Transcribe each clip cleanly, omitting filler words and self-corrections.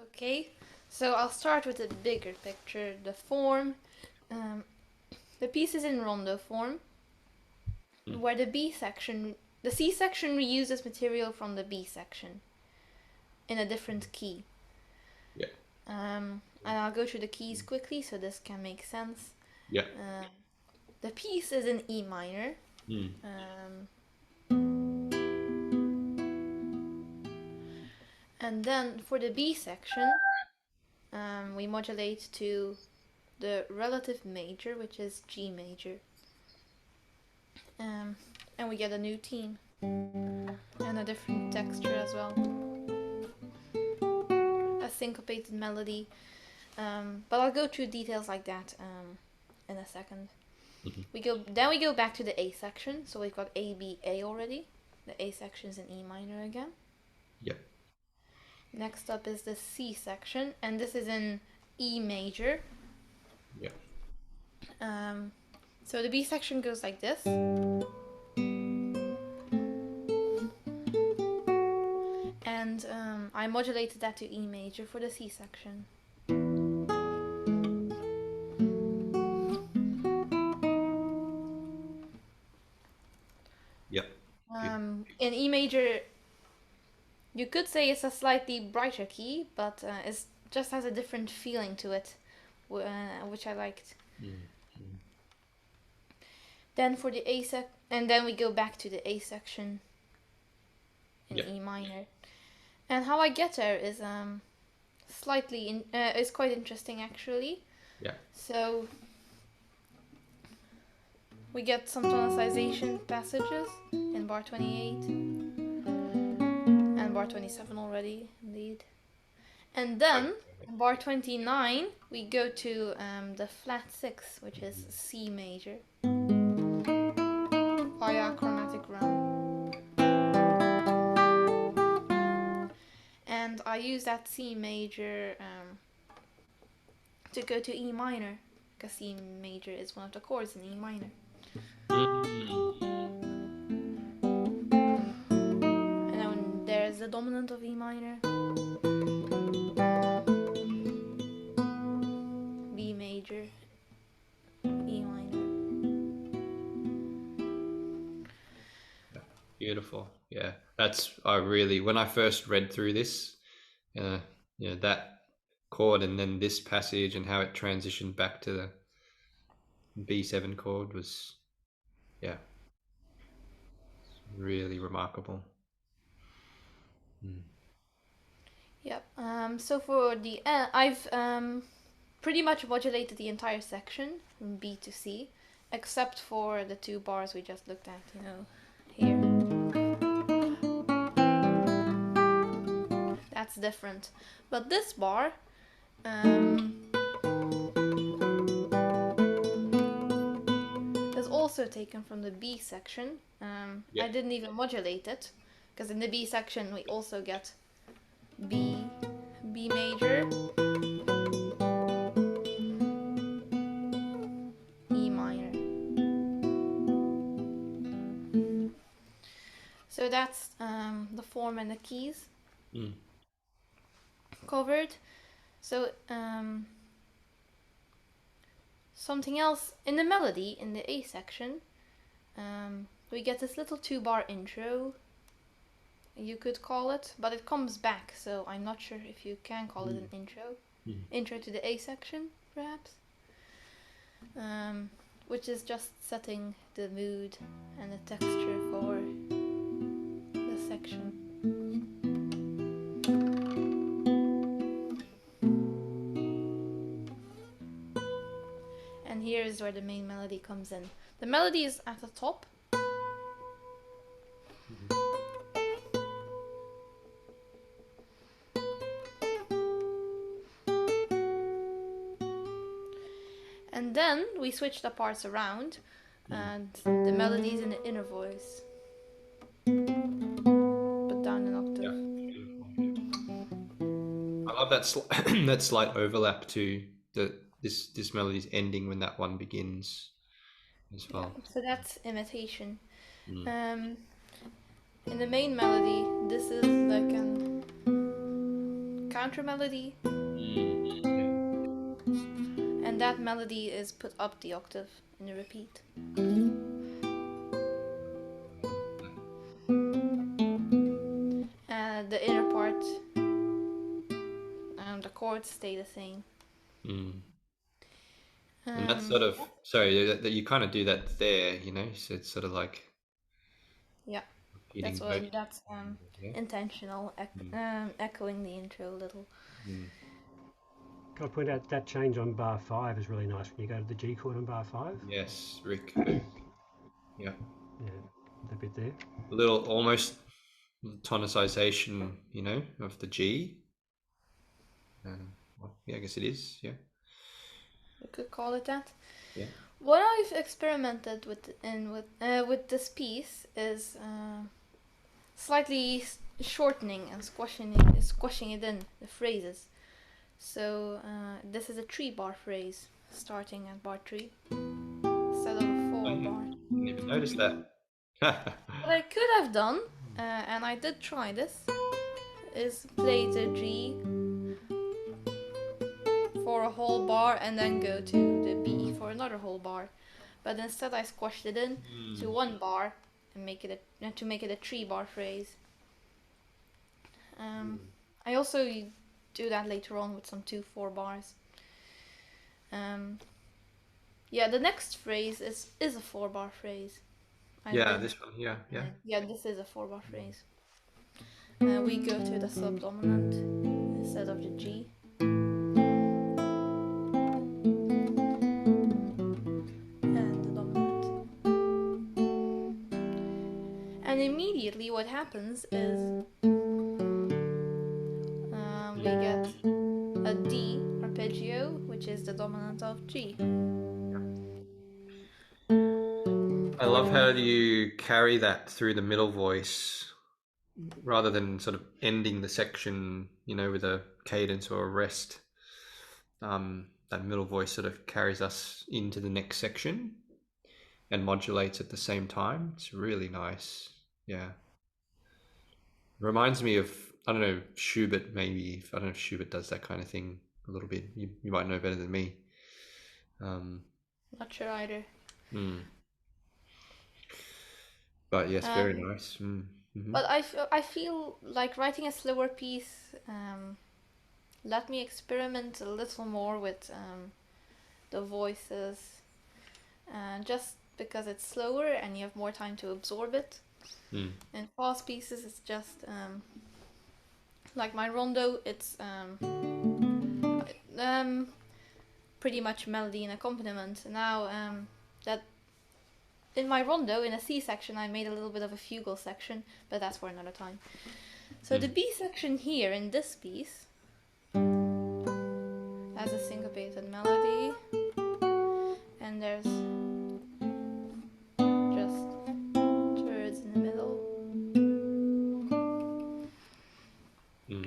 Okay, so I'll start with the bigger picture, the form. Um, the piece is in rondo form, where the C section reuses material from the B section in a different key. Yeah. And I'll go through the keys quickly so this can make sense. Yeah. The piece is in E minor. Mm. Um, and then for the B section, we modulate to the relative major, which is G major. And we get a new theme and a different texture as well. A syncopated melody. But I'll go through details like that in a second. Mm-hmm. We go back to the A section. So we've got A, B, A already. The A section is in E minor again. Yeah. Next up is the C section, and this is in E major. Yeah. So the B section goes like this. And I modulated that to E major for the C section. Yeah. In E major, you could say it's a slightly brighter key, but it just has a different feeling to it, which I liked. Mm-hmm. Then for the and then we go back to the A section in Yeah. E minor. And how I get there is is quite interesting actually. Yeah. So we get some tonicization passages in bar 28 and bar 27 already, indeed. And then in bar 29 we go to the flat 6, which is C major via chromatic run. And I use that C major to go to E minor, because C major is one of the chords in E minor. Mm. And then there's the dominant of E minor, B major, E minor. Beautiful. Yeah. That's I really when I first read through this, that chord and then this passage and how it transitioned back to the B7 chord was, yeah, really remarkable. Mm. Yep. So for the I've pretty much modulated the entire section from B to C, except for the two bars we just looked at. Here. That's different. But this bar, is also taken from the B section. Yeah. I didn't even modulate it, because in the B section we also get B, B major, E minor. So that's the form and the keys Mm. covered. So something else in the melody in the A section, we get this little 2-bar intro, you could call it, but it comes back, so I'm not sure if you can call it an intro. Mm. Intro to the A section, perhaps, which is just setting the mood and the texture for the section. And here is where the main melody comes in. The melody is at the top. And then we switch the parts around, and the melody is in the inner voice, but down an octave. I love that that slight overlap to this melody's ending when that one begins as Yeah, well. so that's imitation. Mm. In the main melody, this is like an counter melody, Yeah. and that melody is put up the octave in the repeat. And the inner part, the chords stay the same. And that's sort of, sorry, that you kind of do that there, so it's sort of like Yeah, repeating both. that's Yeah. intentional, echoing the intro a little. Can I point out that change on bar 5 is really nice when you go to the G chord on bar 5? Yes, Rick. Yeah. Yeah, the bit there. A little almost tonicization, of the G. Yeah, I guess it is. Yeah. You could call it that. Yeah. What I've experimented with this piece is slightly shortening and squashing it in the phrases. So this is a 3-bar phrase starting at bar 3 instead of a 4-bar. Didn't even notice that. What I could have done, and I did try this, is play the G for a whole bar and then go to the B for another whole bar. But instead I squashed it in to 1 bar and make it a 3-bar phrase. I also do that later on with some 2-4 bars. Yeah, the next phrase is a 4-bar phrase. This one here. Yeah. Yeah, this is a 4-bar phrase. We go to the subdominant instead of the G. And the dominant. And immediately what happens is we get a D arpeggio, which is the dominant of G. I love how you carry that through the middle voice rather than sort of ending the section, with a cadence or a rest. That middle voice sort of carries us into the next section and modulates at the same time. It's really nice. Yeah. Reminds me of, I don't know, Schubert maybe. I don't know if Schubert does that kind of thing a little bit. You might know better than me. Not sure either. But yes, very nice. But I feel like writing a slower piece let me experiment a little more with the voices, just because it's slower and you have more time to absorb it. In fast pieces, it's just like my rondo. It's pretty much melody and accompaniment. Now that in my rondo, in a C section, I made a little bit of a fugal section, but that's for another time. So the B section here in this piece has a syncopated melody, and there's just thirds in the middle.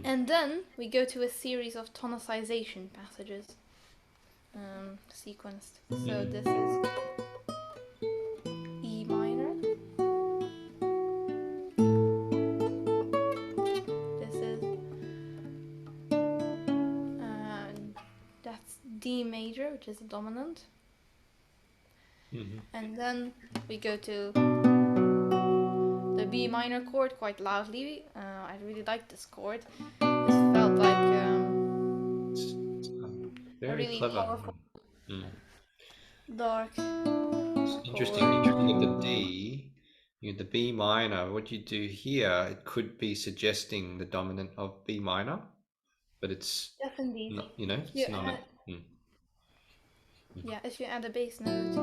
And then we go to a series of tonicization passages, sequenced. So this is E minor. This is that's D major, which is the dominant. And then we go to the B minor chord quite loudly. I really like this chord. It felt like a really clever. powerful, dark. Interesting. If you look at the D, the B minor. What you do here, it could be suggesting the dominant of B minor, but it's Yes, indeed. not. It's not. Yeah, if you add a bass note,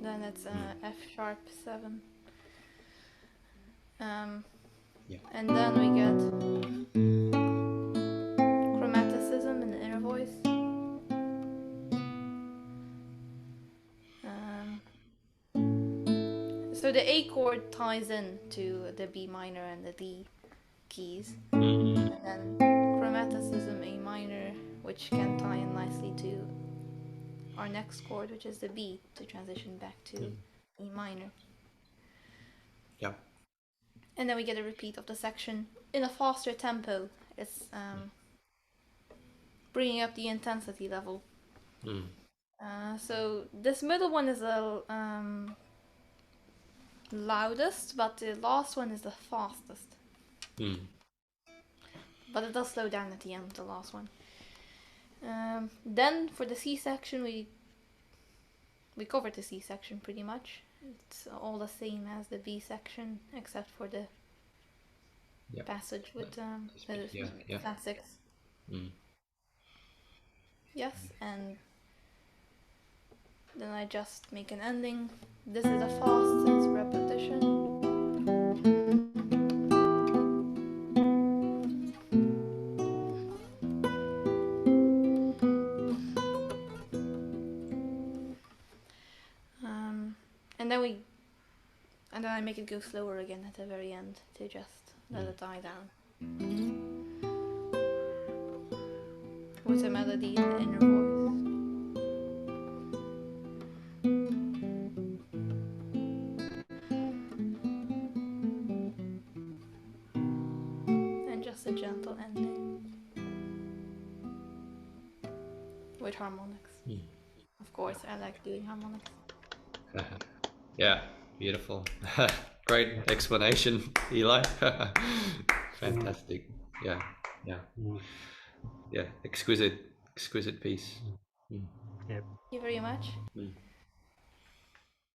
then it's F sharp 7. And then we get chromaticism in the inner voice. So the A chord ties in to the B minor and the D keys, and then chromaticism A minor, which can tie in nicely to our next chord, which is the B, to transition back to E minor. Yeah. And then we get a repeat of the section in a faster tempo It's bringing up the intensity level. So this middle one is the loudest, but the last one is the fastest. But it does slow down at the end, the last one. Then for the C section, we covered the C section pretty much. It's all the same as the B section, except for the passage with the flat 6. Yes, and then I just make an ending. This is a fast sense repetition. And then I make it go slower again at the very end to just let it die down. With a melody in the inner voice. And just a gentle ending. With harmonics. Of course, I like doing harmonics. Yeah, beautiful. Great explanation, Eli. Fantastic. Yeah. Exquisite piece. Yep. Thank you very much.